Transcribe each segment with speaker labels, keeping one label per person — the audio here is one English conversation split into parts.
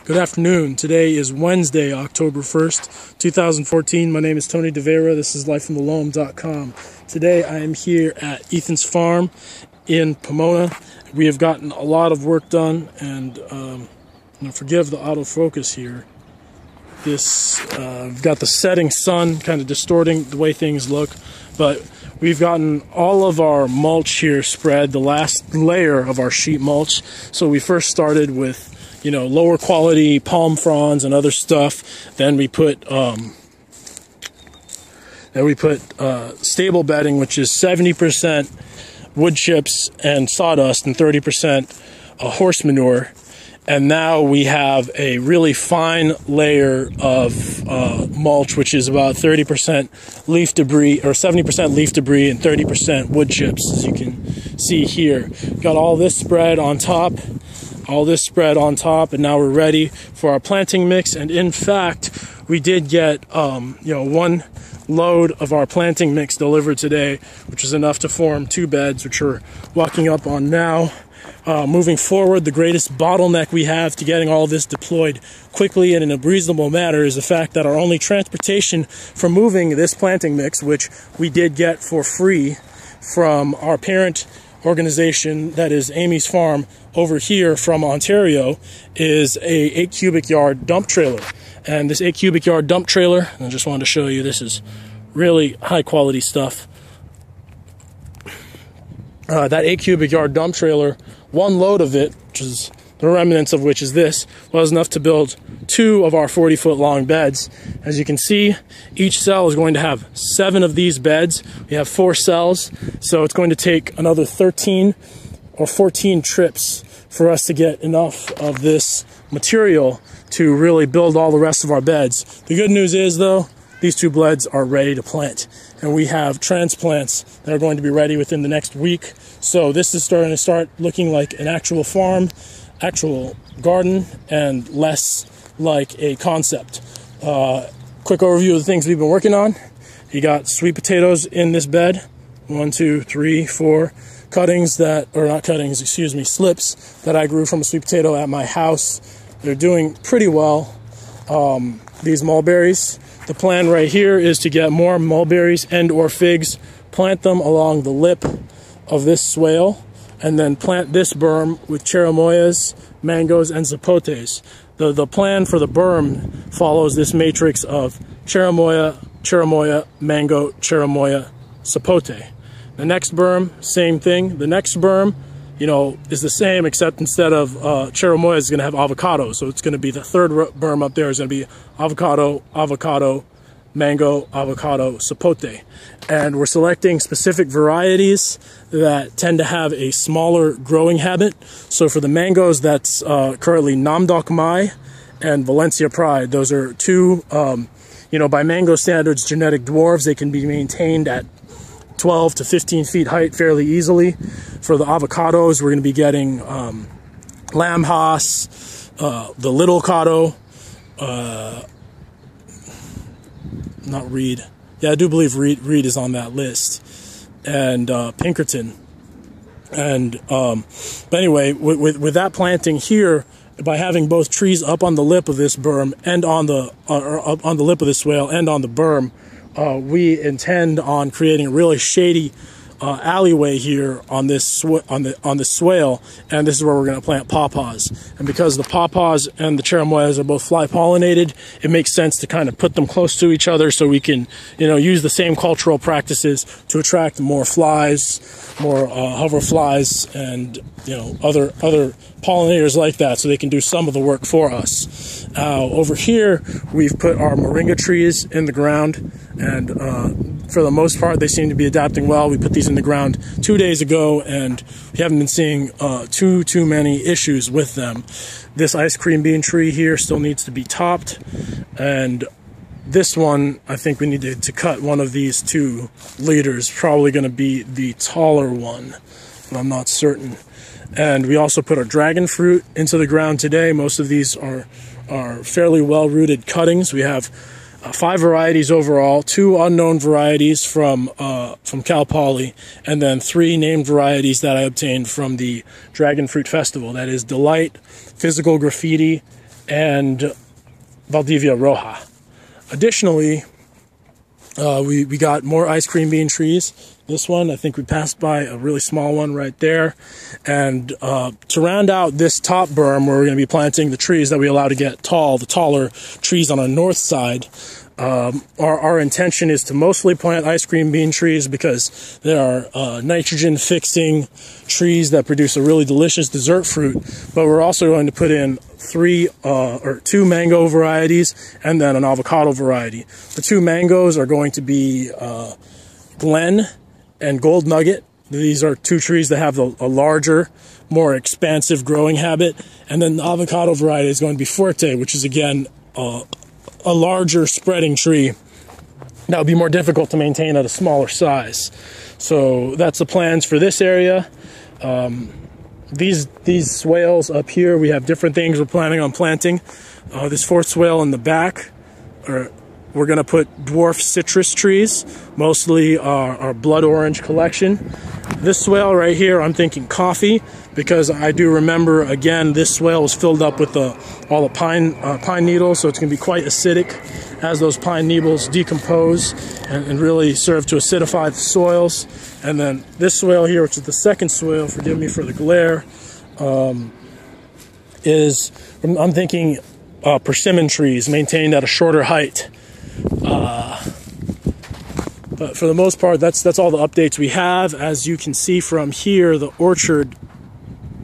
Speaker 1: Good afternoon. Today is Wednesday, October 1st, 2014. My name is Tony DeVera. This is lifeintheloam.com. Today I am here at Ethan's farm in Pomona. We have gotten a lot of work done, and forgive the autofocus here. We've got the setting sun kind of distorting the way things look, but we've gotten all of our mulch here spread, the last layer of our sheet mulch. So we first started with lower quality palm fronds and other stuff. Then we put stable bedding, which is 70% wood chips and sawdust and 30% horse manure. And now we have a really fine layer of mulch, which is about 30% leaf debris, or 70% leaf debris and 30% wood chips, as you can see here. Got all this spread on top. And now we're ready for our planting mix. And in fact, we did get one load of our planting mix delivered today, which is enough to form 2 beds, which we're walking up on now. Moving forward, the greatest bottleneck we have to getting all of this deployed quickly and in a reasonable manner is the fact that our only transportation for moving this planting mix, which we did get for free from our parent organization, that is Amy's Farm over here from Ontario, is a 8 cubic yard dump trailer. And this 8 cubic yard dump trailer, I just wanted to show you, this is really high quality stuff. That 8 cubic yard dump trailer, one load of it, which is the remnants of which is this, was enough to build 2 of our 40-foot long beds. As you can see, each cell is going to have 7 of these beds. We have 4 cells, so it's going to take another 13 or 14 trips for us to get enough of this material to really build all the rest of our beds. The good news is, though, these 2 beds are ready to plant, and we have transplants that are going to be ready within the next week. So this is starting to start looking like an actual farm, actual garden, and less like a concept. Quick overview of the things we've been working on. You got sweet potatoes in this bed. 1, 2, 3, 4 cuttings slips that I grew from a sweet potato at my house. They're doing pretty well. These mulberries. The plan right here is to get more mulberries and or figs, plant them along the lip of this swale, and then plant this berm with cherimoyas, mangoes, and zapotes. The plan for the berm follows this matrix of cherimoya, mango, cherimoya, zapote. The next berm, same thing. The next berm, is the same, except instead of cherimoya, it's going to have avocado. So it's going to be the third berm up there is going to be avocado, mango, avocado, zapote. And we're selecting specific varieties that tend to have a smaller growing habit. So for the mangoes, that's currently Namdok Mai and Valencia Pride. Those are 2, by mango standards, genetic dwarves. They can be maintained at 12 to 15 feet height fairly easily. For the avocados, we're going to be getting Lamb Haas, the Little Cotto, not Reed. Yeah, I do believe Reed is on that list, and Pinkerton. And but anyway, with that planting here, by having both trees up on the lip of this berm and on the lip of the swale and on the berm, we intend on creating a really shady alleyway here on this swale, and this is where we're going to plant pawpaws. And because the pawpaws and the cherimoyas are both fly pollinated, it makes sense to kind of put them close to each other so we can use the same cultural practices to attract more flies, more hoverflies, and other pollinators like that, so they can do some of the work for us. Over here, we've put our moringa trees in the ground, and for the most part, they seem to be adapting well. We put these in the ground 2 days ago, and we haven't been seeing too many issues with them. This ice cream bean tree here still needs to be topped, and this one, I think we need to cut one of these 2 leaders. Probably going to be the taller one, but I'm not certain. And we also put our dragon fruit into the ground today. Most of these are fairly well-rooted cuttings. We have 5 varieties overall, 2 unknown varieties from Cal Poly, and then 3 named varieties that I obtained from the Dragon Fruit Festival. That is Delight, Physical Graffiti, and Valdivia Roja. Additionally, we got more ice cream bean trees. This one, I think we passed by a really small one right there. And to round out this top berm where we're going to be planting the trees that we allow to get tall, the taller trees on the north side, our intention is to mostly plant ice cream bean trees because they are nitrogen fixing trees that produce a really delicious dessert fruit. But we're also going to put in two mango varieties and then an avocado variety. The two mangoes are going to be Glen and Gold Nugget. These are two trees that have a larger, more expansive growing habit. And then the avocado variety is going to be Fuerte, which is again a larger spreading tree that would be more difficult to maintain at a smaller size. So that's the plans for this area. These swales up here, we have different things we're planning on planting. This fourth swale in the back, we're going to put dwarf citrus trees, mostly our blood orange collection. This swale right here, I'm thinking coffee, because I do remember, again, this swale was filled up with all the pine needles, so it's going to be quite acidic as those pine needles decompose and really serve to acidify the soils. And then this swale here, which is the second swale, forgive me for the glare, I'm thinking persimmon trees maintained at a shorter height. But for the most part, that's all the updates we have. As you can see from here, the orchard,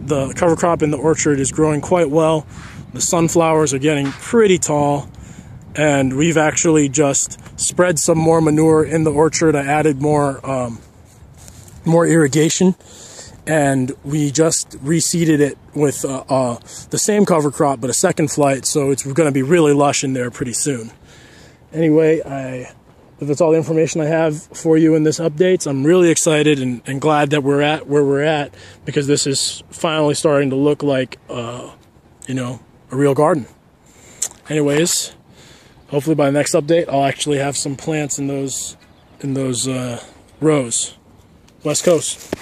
Speaker 1: the cover crop in the orchard is growing quite well. The sunflowers are getting pretty tall, and we've actually just spread some more manure in the orchard. I added more irrigation, and we just reseeded it with the same cover crop but a second flight, so it's going to be really lush in there pretty soon. Anyway, that's all the information I have for you in this update. I'm really excited and glad that we're at where we're at, because this is finally starting to look like you know, a real garden. Anyways, hopefully by the next update I'll actually have some plants in those rows. West Coast.